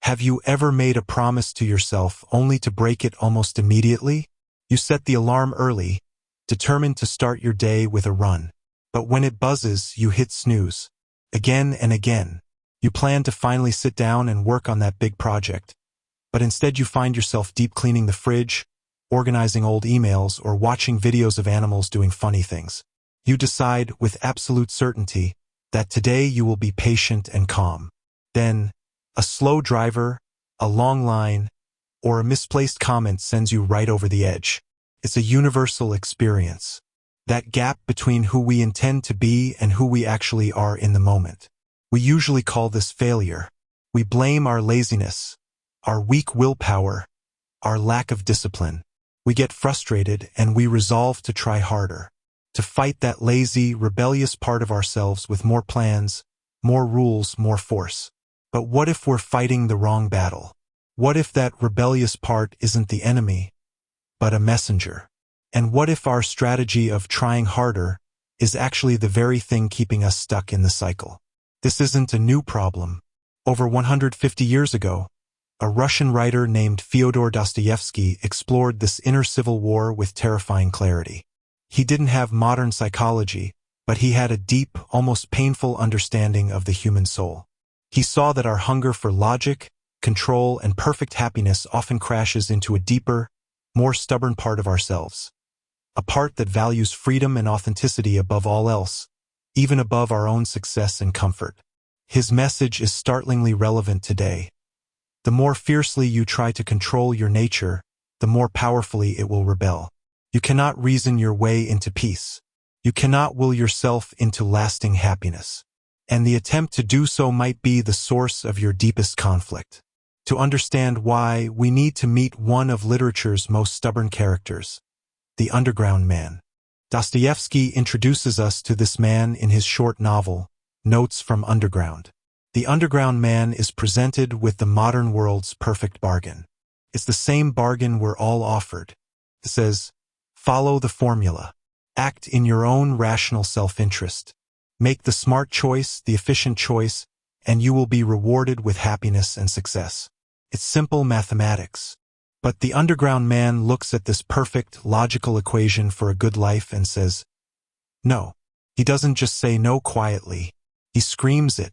Have you ever made a promise to yourself only to break it almost immediately? You set the alarm early, determined to start your day with a run. But when it buzzes, you hit snooze. Again and again. You plan to finally sit down and work on that big project. But instead you find yourself deep cleaning the fridge, organizing old emails, or watching videos of animals doing funny things. You decide with absolute certainty that today you will be patient and calm. Then, a slow driver, a long line, or a misplaced comment sends you right over the edge. It's a universal experience. That gap between who we intend to be and who we actually are in the moment. We usually call this failure. We blame our laziness, our weak willpower, our lack of discipline. We get frustrated and we resolve to try harder, to fight that lazy, rebellious part of ourselves with more plans, more rules, more force. But what if we're fighting the wrong battle? What if that rebellious part isn't the enemy, but a messenger? And what if our strategy of trying harder is actually the very thing keeping us stuck in the cycle? This isn't a new problem. Over 150 years ago, a Russian writer named Fyodor Dostoevsky explored this inner civil war with terrifying clarity. He didn't have modern psychology, but he had a deep, almost painful understanding of the human soul. He saw that our hunger for logic, control, and perfect happiness often crashes into a deeper, more stubborn part of ourselves. A part that values freedom and authenticity above all else, even above our own success and comfort. His message is startlingly relevant today. The more fiercely you try to control your nature, the more powerfully it will rebel. You cannot reason your way into peace. You cannot will yourself into lasting happiness. And the attempt to do so might be the source of your deepest conflict. To understand why, we need to meet one of literature's most stubborn characters, the Underground Man. Dostoevsky introduces us to this man in his short novel, Notes from Underground. The Underground Man is presented with the modern world's perfect bargain. It's the same bargain we're all offered. It says, follow the formula. Act in your own rational self-interest. Make the smart choice, the efficient choice, and you will be rewarded with happiness and success. It's simple mathematics. But the Underground Man looks at this perfect, logical equation for a good life and says, no. He doesn't just say no quietly. He screams it.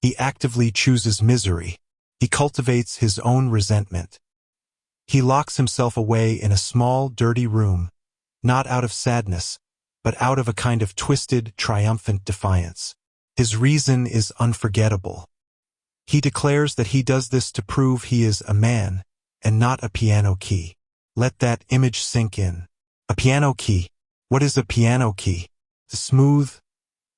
He actively chooses misery. He cultivates his own resentment. He locks himself away in a small, dirty room, not out of sadness, but out of a kind of twisted, triumphant defiance. His reason is unforgettable. He declares that he does this to prove he is a man, and not a piano key. Let that image sink in. A piano key. What is a piano key? It's smooth,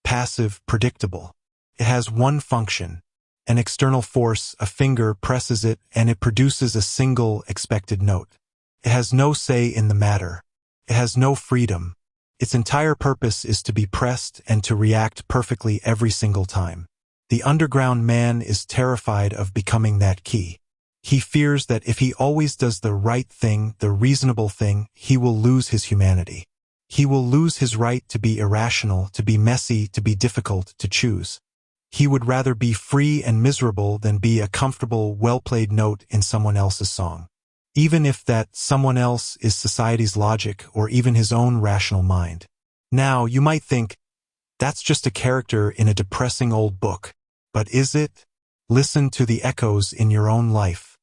passive, predictable. It has one function. An external force, a finger, presses it, and it produces a single, expected note. It has no say in the matter. It has no freedom. Its entire purpose is to be pressed and to react perfectly every single time. The Underground Man is terrified of becoming that key. He fears that if he always does the right thing, the reasonable thing, he will lose his humanity. He will lose his right to be irrational, to be messy, to be difficult, to choose. He would rather be free and miserable than be a comfortable, well-played note in someone else's song. Even if that someone else is society's logic or even his own rational mind. Now, you might think, that's just a character in a depressing old book. But is it? Listen to the echoes in your own life.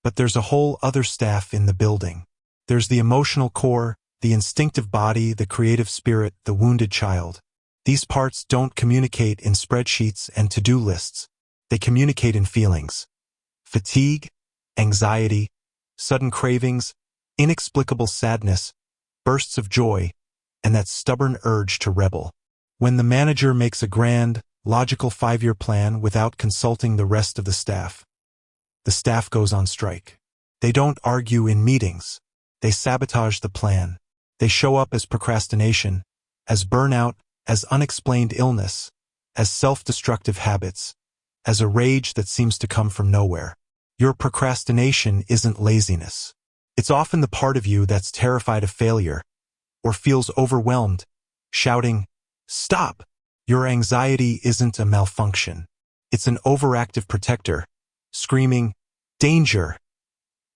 But there's a whole other staff in the building. There's the emotional core, the instinctive body, the creative spirit, the wounded child. These parts don't communicate in spreadsheets and to-do lists. They communicate in feelings. Fatigue, anxiety, sudden cravings, inexplicable sadness, bursts of joy, and that stubborn urge to rebel. When the manager makes a grand, logical 5-year plan without consulting the rest of the staff goes on strike. They don't argue in meetings. They sabotage the plan. They show up as procrastination, as burnout, as unexplained illness, as self-destructive habits, as a rage that seems to come from nowhere. Your procrastination isn't laziness. It's often the part of you that's terrified of failure, or feels overwhelmed, shouting, "Stop!" Your anxiety isn't a malfunction. It's an overactive protector, screaming, Danger.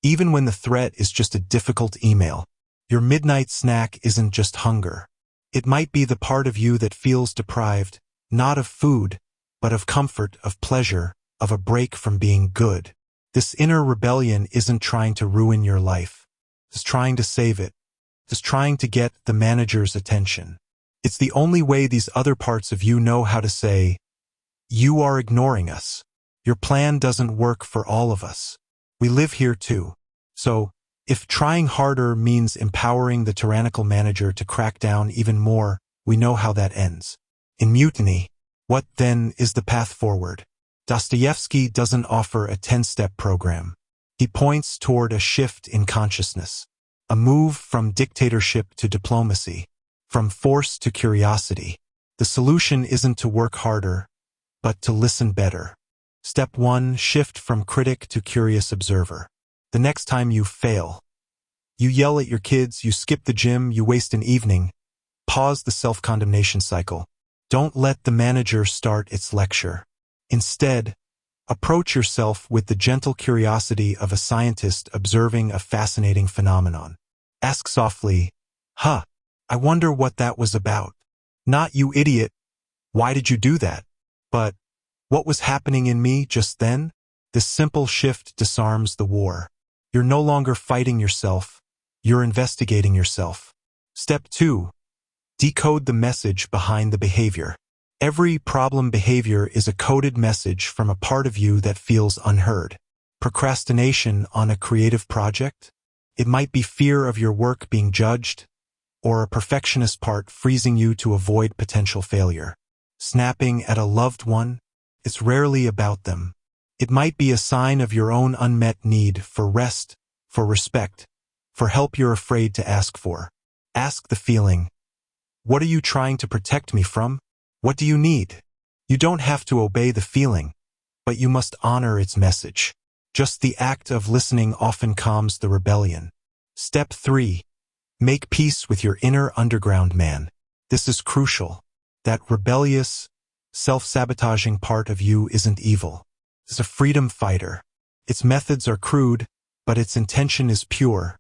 Even when the threat is just a difficult email, your midnight snack isn't just hunger. It might be the part of you that feels deprived, not of food, but of comfort, of pleasure, of a break from being good. This inner rebellion isn't trying to ruin your life. It's trying to save it. It's trying to get the manager's attention. It's the only way these other parts of you know how to say, "You are ignoring us. Your plan doesn't work for all of us. We live here too." So, if trying harder means empowering the tyrannical manager to crack down even more, we know how that ends. In mutiny. What, then, is the path forward? Dostoevsky doesn't offer a 10-step program. He points toward a shift in consciousness, a move from dictatorship to diplomacy, from force to curiosity. The solution isn't to work harder, but to listen better. Step 1, shift from critic to curious observer. The next time you fail, you yell at your kids, you skip the gym, you waste an evening, pause the self-condemnation cycle. Don't let the manager start its lecture. Instead, approach yourself with the gentle curiosity of a scientist observing a fascinating phenomenon. Ask softly, I wonder what that was about. Not, "You idiot, why did you do that?" But, "What was happening in me just then?" This simple shift disarms the war. You're no longer fighting yourself, you're investigating yourself. Step 2. Decode the message behind the behavior. Every problem behavior is a coded message from a part of you that feels unheard. Procrastination on a creative project? It might be fear of your work being judged, or a perfectionist part freezing you to avoid potential failure. Snapping at a loved one? It's rarely about them. It might be a sign of your own unmet need for rest, for respect, for help you're afraid to ask for. Ask the feeling. What are you trying to protect me from? What do you need? You don't have to obey the feeling, but you must honor its message. Just the act of listening often calms the rebellion. Step 3. Make peace with your inner underground man. This is crucial. That rebellious, self-sabotaging part of you isn't evil. It's a freedom fighter. Its methods are crude, but its intention is pure,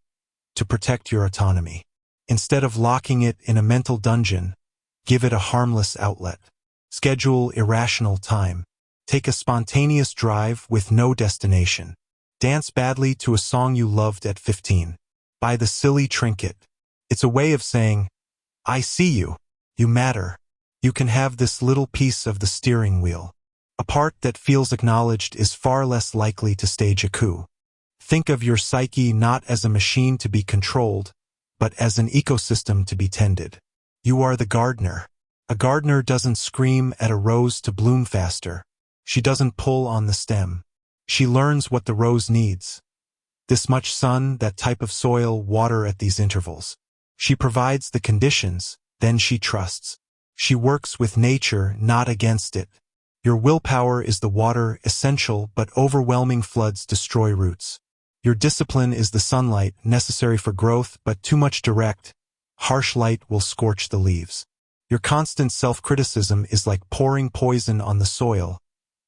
to protect your autonomy. Instead of locking it in a mental dungeon, give it a harmless outlet. Schedule irrational time. Take a spontaneous drive with no destination. Dance badly to a song you loved at 15. Buy the silly trinket. It's a way of saying, "I see you. You matter. You can have this little piece of the steering wheel." A part that feels acknowledged is far less likely to stage a coup. Think of your psyche not as a machine to be controlled, but as an ecosystem to be tended. You are the gardener. A gardener doesn't scream at a rose to bloom faster. She doesn't pull on the stem. She learns what the rose needs. This much sun, that type of soil, water at these intervals. She provides the conditions, then she trusts. She works with nature, not against it. Your willpower is the water, essential but overwhelming floods destroy roots. Your discipline is the sunlight, necessary for growth but too much direct. Harsh light will scorch the leaves. Your constant self-criticism is like pouring poison on the soil,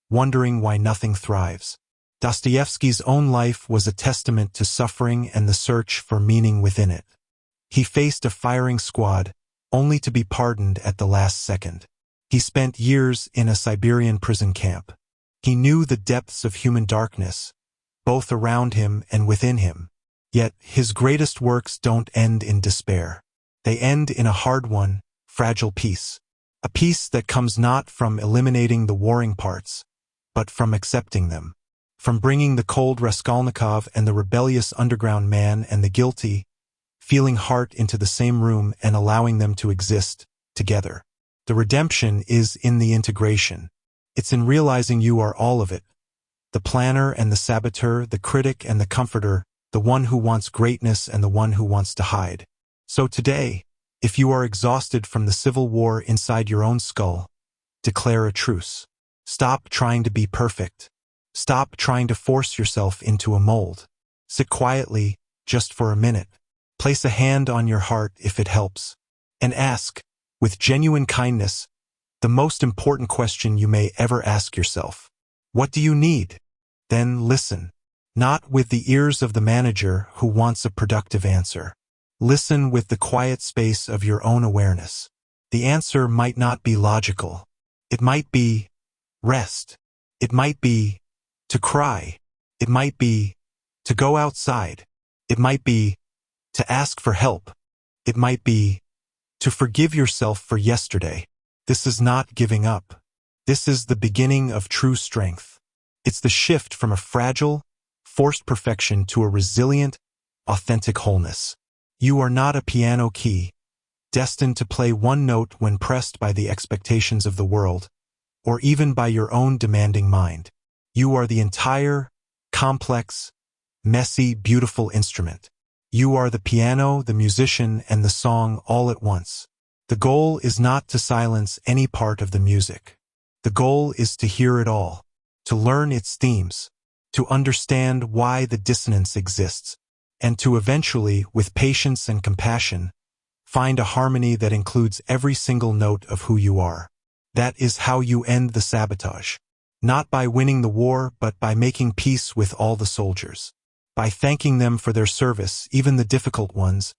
wondering why nothing thrives. Dostoevsky's own life was a testament to suffering and the search for meaning within it. He faced a firing squad, only to be pardoned at the last second. He spent years in a Siberian prison camp. He knew the depths of human darkness, both around him and within him. Yet his greatest works don't end in despair. They end in a hard-won, fragile peace. A peace that comes not from eliminating the warring parts, but from accepting them. From bringing the cold Raskolnikov and the rebellious underground man and the guilty, feeling heart into the same room and allowing them to exist together. The redemption is in the integration. It's in realizing you are all of it. The planner and the saboteur, the critic and the comforter, the one who wants greatness and the one who wants to hide. So today, if you are exhausted from the civil war inside your own skull, declare a truce. Stop trying to be perfect. Stop trying to force yourself into a mold. Sit quietly, just for a minute. Place a hand on your heart if it helps. And ask, with genuine kindness, the most important question you may ever ask yourself. What do you need? Then listen. not with the ears of the manager who wants a productive answer. Listen with the quiet space of your own awareness. The answer might not be logical. It might be rest. It might be to cry. It might be to go outside. It might be to ask for help. It might be to forgive yourself for yesterday. This is not giving up. This is the beginning of true strength. It's the shift from a fragile, forced perfection to a resilient, authentic wholeness. You are not a piano key, destined to play one note when pressed by the expectations of the world, or even by your own demanding mind. You are the entire, complex, messy, beautiful instrument. You are the piano, the musician, and the song all at once. The goal is not to silence any part of the music. The goal is to hear it all, to learn its themes, to understand why the dissonance exists, and to eventually, with patience and compassion, find a harmony that includes every single note of who you are. That is how you end the sabotage. Not by winning the war, but by making peace with all the soldiers. By thanking them for their service, even the difficult ones,